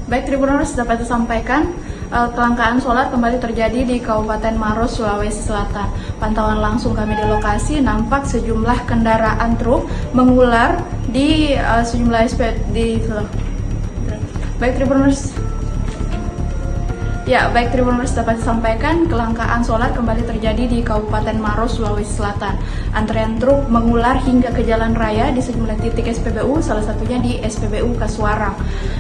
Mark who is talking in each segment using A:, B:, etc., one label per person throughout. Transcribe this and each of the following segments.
A: Baik Tribuners, dapat disampaikan kelangkaan solar kembali terjadi di Kabupaten Maros, Sulawesi Selatan. Pantauan langsung kami di lokasi nampak sejumlah kendaraan truk mengular di sejumlah Baik Tribuners. Ya, baik Tribuners, dapat disampaikan kelangkaan solar kembali terjadi di Kabupaten Maros, Sulawesi Selatan. Antrean truk mengular hingga ke jalan raya di sejumlah titik SPBU, salah satunya di SPBU Kasuarang.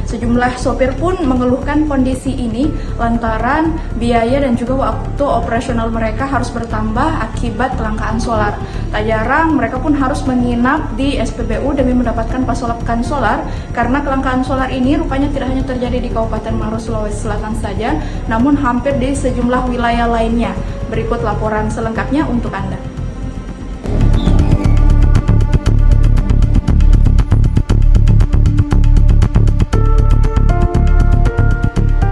A: Sejumlah sopir pun mengeluhkan kondisi ini lantaran biaya dan juga waktu operasional mereka harus bertambah akibat kelangkaan solar. Tak jarang mereka pun harus menginap di SPBU demi mendapatkan pasokan solar karena kelangkaan solar ini rupanya tidak hanya terjadi di Kabupaten Maros, Sulawesi Selatan saja, namun hampir di sejumlah wilayah lainnya. Berikut laporan selengkapnya untuk Anda.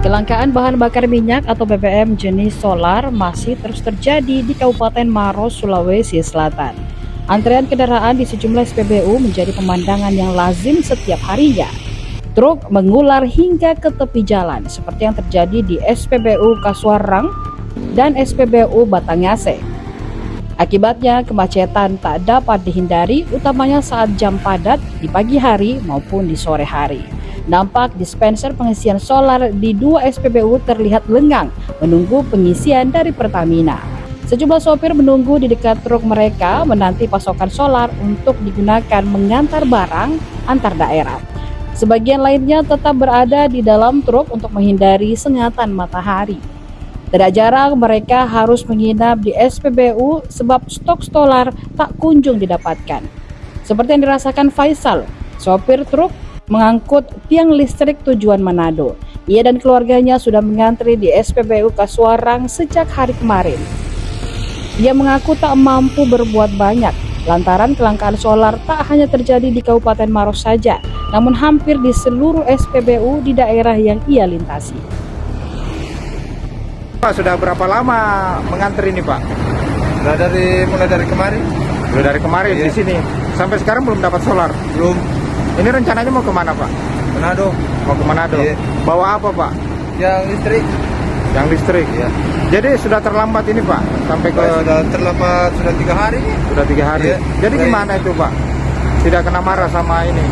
B: Kelangkaan bahan bakar minyak atau BBM jenis solar masih terus terjadi di Kabupaten Maros, Sulawesi Selatan. Antrean kendaraan di sejumlah SPBU menjadi pemandangan yang lazim setiap harinya. Truk mengular hingga ke tepi jalan seperti yang terjadi di SPBU Kasuarang dan SPBU Batangaseh. Akibatnya kemacetan tak dapat dihindari, utamanya saat jam padat di pagi hari maupun di sore hari. Nampak dispenser pengisian solar di 2 SPBU terlihat lengang menunggu pengisian dari Pertamina. Sejumlah sopir menunggu di dekat truk mereka menanti pasokan solar untuk digunakan mengantar barang antar daerah. Sebagian lainnya tetap berada di dalam truk untuk menghindari sengatan matahari. Tidak jarang mereka harus menginap di SPBU sebab stok solar tak kunjung didapatkan. Seperti yang dirasakan Faisal, sopir truk mengangkut tiang listrik tujuan Manado. Ia dan keluarganya sudah mengantri di SPBU Kasuarang sejak hari kemarin. Dia mengaku tak mampu berbuat banyak lantaran kelangkaan solar tak hanya terjadi di Kabupaten Maros saja, namun hampir di seluruh SPBU di daerah yang ia lintasi.
C: Pak, sudah berapa lama mengantri ini, Pak?
D: Mulai dari kemarin.
C: Sudah dari kemarin di sini. Sampai sekarang belum dapat solar.
D: Belum.
C: Ini rencananya mau kemana, Pak?
D: Manado.
C: Mau ke Manado.
D: Iya.
C: Bawa apa, Pak?
D: Yang listrik.
C: Yang listrik.
D: Iya.
C: Jadi sudah terlambat ini, Pak, sampai ke
D: Sudah terlambat, sudah 3 hari.
C: sudah 3 hari.
D: Iya.
C: Jadi gimana itu, Pak? Tidak kena marah sama ini?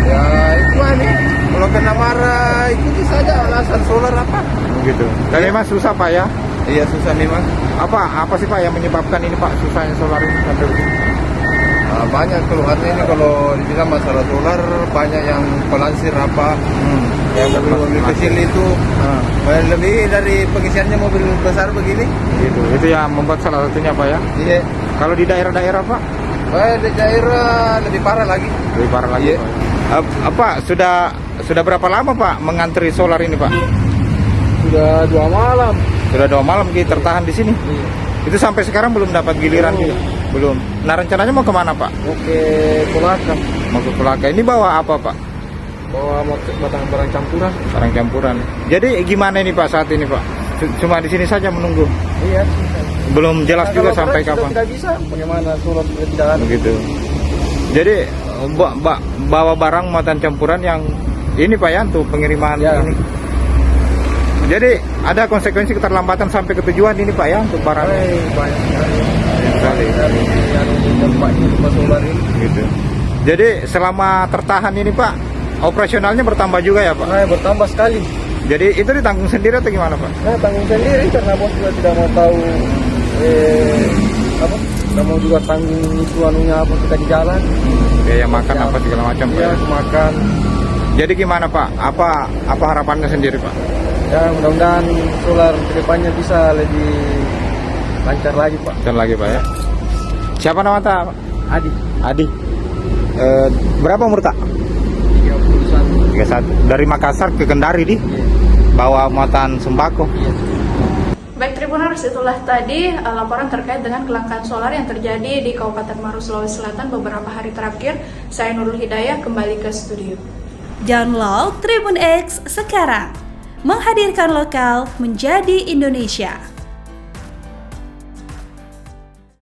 D: Ya itu nih. Kalau kena marah ikuti saja alasan solar apa.
C: Begitu. Dan
D: Iya.
C: memang susah, Pak, ya?
D: Iya susah memang.
C: Apa sih, Pak, yang menyebabkan ini, Pak, susahnya solar ini sampai begini?
D: Banyak keluhannya ini kalau dibilang masalah solar, banyak yang pelansir apa. Yang mobil kecil itu lebih dari pengisiannya mobil besar begini.
C: Gitu. Itu yang membuat salah satunya, Pak, ya?
D: Iya.
C: Kalau di daerah-daerah, Pak?
D: Di daerah lebih parah lagi.
C: Lebih parah lagi,
D: Iya.
C: Pak. Apa sudah berapa lama, Pak, mengantri solar ini, Pak?
D: Sudah 2 malam.
C: Sudah 2 malam kita tertahan di sini.
D: Iya.
C: Itu sampai sekarang belum dapat giliran juga. Belum. Nah, rencananya mau kemana, Pak?
D: Oke, Kolaka.
C: Mau ke Kulaka. Ini bawa apa, Pak?
D: Bawa barang campuran.
C: Barang campuran. Jadi gimana ini, Pak, saat ini, Pak? Cuma di sini saja menunggu.
D: Iya.
C: Belum jelas juga
D: Kalau
C: sampai
D: sudah
C: kapan.
D: tidak bisa, bagaimana surat sudah tidak ada.
C: Begitu. Jadi bawa barang muatan campuran yang ini, Pak, ya, untuk pengiriman
D: Ya.
C: ini. Jadi ada konsekuensi keterlambatan sampai ke tujuan ini, Pak, ya, untuk barang.
D: Banyak sekali.
C: Sekali.
D: Dari yang tempatnya tempat solar ini.
C: Gitu. Jadi selama tertahan ini, Pak, operasionalnya bertambah juga ya, Pak?
D: Bertambah sekali.
C: Jadi itu ditanggung sendiri atau gimana, Pak?
D: Tanggung sendiri karena bos juga tidak mau tahu apa? Tidak mau juga tanggung itu anunya apa kita di jalan.
C: Biaya makan apa segala macam, Pak.
D: Iya,
C: Ya?
D: makan.
C: Jadi gimana, Pak? Apa harapannya sendiri, Pak?
D: Ya mudah-mudahan solar kedepannya bisa lebih lancar lagi, Pak.
C: Dan lagi, Pak, ya. Siapa nama tak?
D: Adi.
C: Adi. Berapa umur tak?
D: 31.
C: 31. Dari Makassar ke Kendari di bawa muatan sembako.
A: Baik Tribuners, itulah tadi laporan terkait dengan kelangkaan solar yang terjadi di Kabupaten Maros, Sulawesi Selatan beberapa hari terakhir. Saya Nurul Hidayah kembali ke studio.
E: Download Tribun X sekarang, menghadirkan lokal menjadi Indonesia.